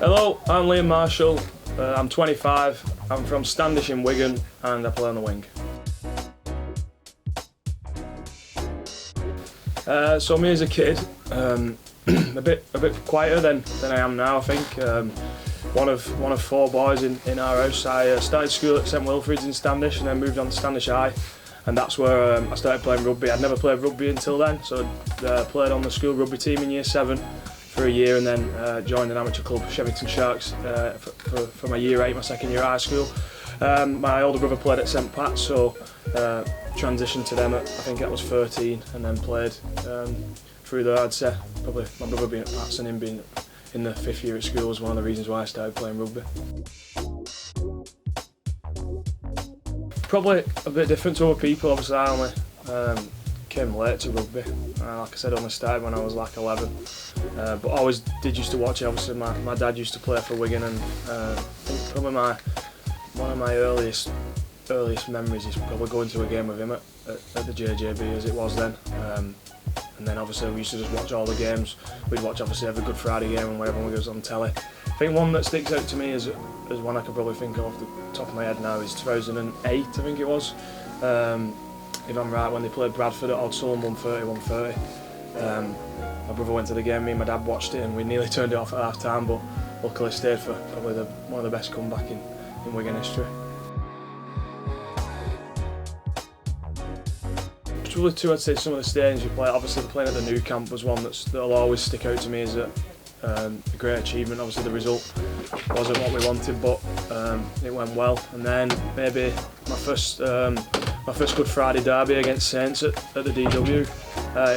Hello, I'm Liam Marshall. I'm 25. I'm from Standish in Wigan, and I play on the wing. So me as a kid, a bit quieter than I am now. I think one of four boys in our house. I started school at St Wilfrid's in Standish, and then moved on to Standish High, and that's where I started playing rugby. I'd never played rugby until then, so I played on the school rugby team in Year 7 for a year, and then joined an amateur club, Shevington Sharks, for my Year 8, my second year at high school. My older brother played at St Pat's, so transitioned to them at, I think I was 13, and then played through there. I'd say probably my brother being at Pat's and him being in the 5th year at school was one of the reasons why I started playing rugby. Probably a bit different to other people. Obviously I only came late to rugby. Like I said, I only started when I was like 11. But I always did used to watch it. Obviously my dad used to play for Wigan, and I think probably one of my earliest memories is probably going to a game with him at the JJB as it was then. And then obviously we used to just watch all the games. We'd watch obviously every Good Friday game and wherever we was on telly. I think one that sticks out to me as one I can probably think of off the top of my head now is 2008, I think it was. If I'm right, when they played Bradford at Old Sullen 130. My brother went to the game, me and my dad watched it, and we nearly turned it off at half time, but luckily stayed for probably one of the best comeback in Wigan history. Probably two, I'd say. Some of the stadiums we play, obviously playing at the Nou Camp was one that'll always stick out to me as a great achievement. Obviously the result wasn't what we wanted, but it went well. And then maybe my first Good Friday derby against Saints at the DW.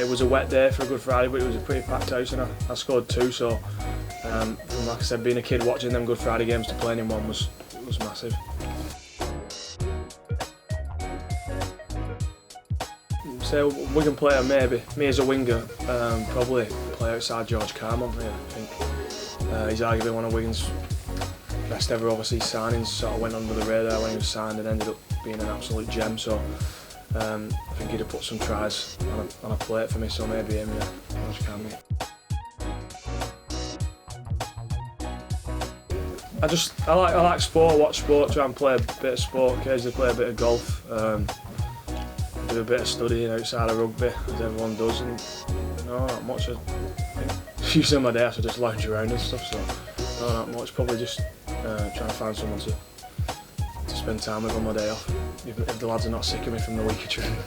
It was a wet day for a Good Friday, but it was a pretty packed house, and I scored 2. So, from, like I said, being a kid watching them Good Friday games to playing in one was massive. So Wigan player, maybe me as a winger, probably play outside George Carmont. I think he's arguably one of Wigan's best ever overseas signings. Sort of went under the radar when he was signed and ended up being an absolute gem. So I think he'd have put some tries on a plate for me. So maybe him, yeah, George Carmont. I like sport, watch sport, try and play a bit of sport, occasionally play a bit of golf. Do a bit of studying outside of rugby, as everyone does, and no, not much. I think usually on my day I just lounge around and stuff, so no, not much. Probably just trying to find someone to spend time with on my day off, if the lads are not sick of me from the week of training.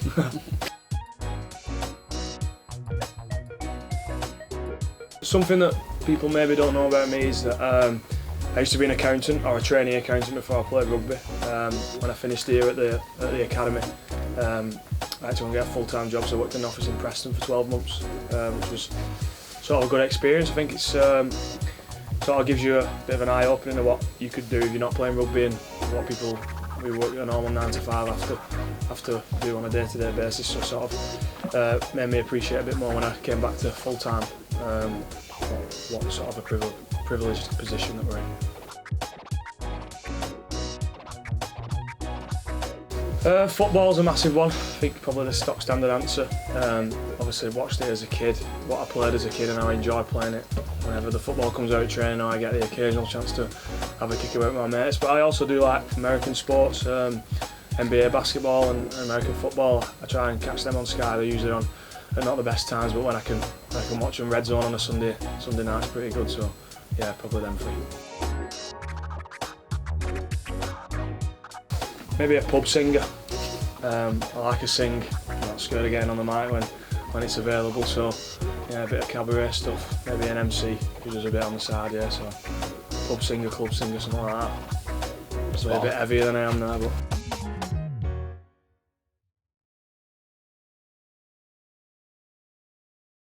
Something that people maybe don't know about me is that I used to be an accountant, or a trainee accountant, before I played rugby. When I finished the year at the academy, I had to go and get a full-time job, so I worked in an office in Preston for 12 months, which was sort of a good experience. I think it's sort of gives you a bit of an eye-opening of what you could do if you're not playing rugby, and what people who work a normal 9 to 5 have to do on a day-to-day basis. So sort of made me appreciate a bit more when I came back to full-time what sort of a privileged position that we're in. Football's a massive one. I think probably the stock standard answer. Obviously watched it as a kid, what I played as a kid, and I enjoy playing it. Whenever the football comes out of training, I get the occasional chance to have a kick about with my mates. But I also do like American sports, NBA basketball and American football. I try and catch them on Sky. They're usually on at not the best times, but when I can watch them. Red Zone on a Sunday night's pretty good. So yeah, probably them 3. Maybe a pub singer. I like to sing. I'm not scared of getting on the mic when it's available. So yeah, a bit of cabaret stuff. Maybe an MC who does a bit on the side. Yeah, so pub singer, club singer, something like that. So a bit heavier than I am now, but.